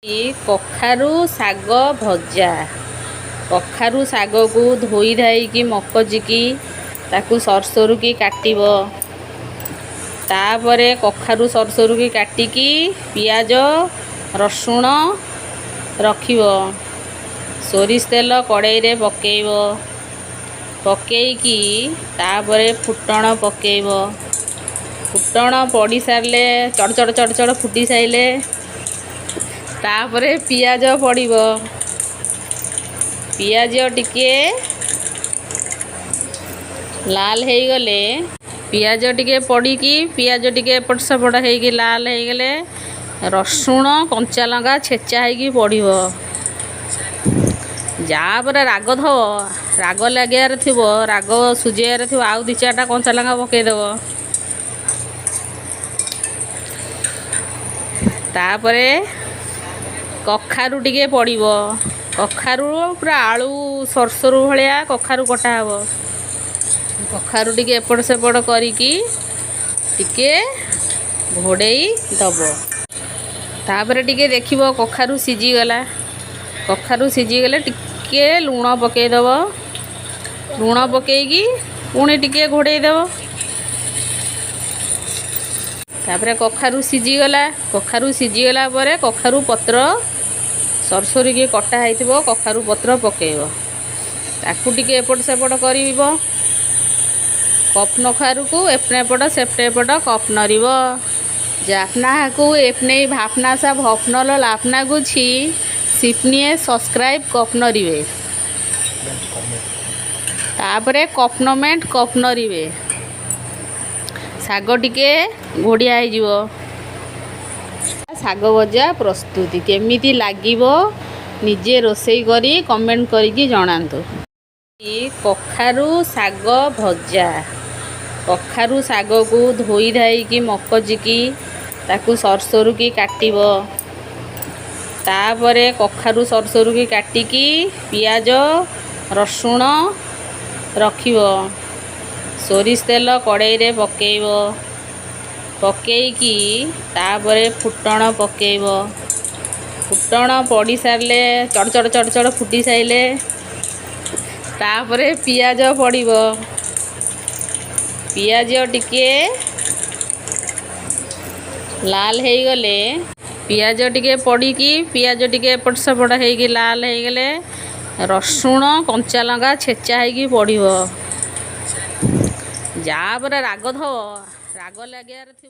कखारु शाग भजा। कखारु शाग को धोई धाई मकचिकी ताकू सरसरु की काटिब। तापरे कखारु सरसरु की काटिकी पियाज रसुण रखिब। सोरिष तेल कड़ाई रे पकेइब। पकेइकी तापरे फुटण पकेइब। फुटण पड़ी सारले चढ़ चढ़ चढ़ चढ़ फुटी साइले तापरे पियाज पड़िब। पियाज टिके लाल हो गले पियाज टिके पड़ीकी पियाज टिके एपट सेपट होगी लाल हो गले रसुण कंचा लंका छेचा होगी पड़िब। जापर राग थो राग लगियार थी राग सुझार थी आउ दी चार्टा कंचा लंका पकईदेव। तापरे कखारु टिके पड़िब। कखारु पूरा आलू सरसरु भलिया कखारु कटा हब। कखारु टिके एपट सेपट करिकी टिके घोड़ेई दब। तापरे टिके देखिबो कखारु सिझी गला। कखारु सिझी गले टिके लूण पकईदब। लूण पकईकी पुणी टिके घोड़ेई दब। तापरे कखारु सिझीगला। कखारु सिझीगला परे कखारु पत्र सरसरी की कटा होइथिबो कखारु पत्र पकेइब। ताकू टिके एपट सेपट करिब। कप नखारु को एपने पट सेपटे पट कप नरिब। जाफना को एपने भाफना सा भफनल लाफना गुछि सिपनिए सब्सक्राइब कप नरिबे। तापरे कपनमेंट कप नरिबे। शाग टिके घोड़िया हो शाग भजा प्रस्तुति केमिति लागिबो निजे रोसई करी कमेंट करिकी जणांतु। कखारु शाग भजा। कखारु शाग को धोई धाई मकचिकी ताकू सरसरु की काटिब। तापरे कखारु सरसरु की काटिकी पियाज रसुण रखिब। सोरिष तेल कड़ाई रे पकेइब। पकेइकी तापरे फुटण पकेइब। फुटण पड़ी सारले चढ़ चढ़ चढ़ चढ़ फुटी साइले तापरे पियाज पड़िब। पियाज टिके लाल हो गले पियाज टिके पड़ीकी पियाज टिके एपट सेपट होगी लाल हो गले रसुण कंचा लंका छेचा होगी पड़िब। जापर राग थो राग लगियार थी।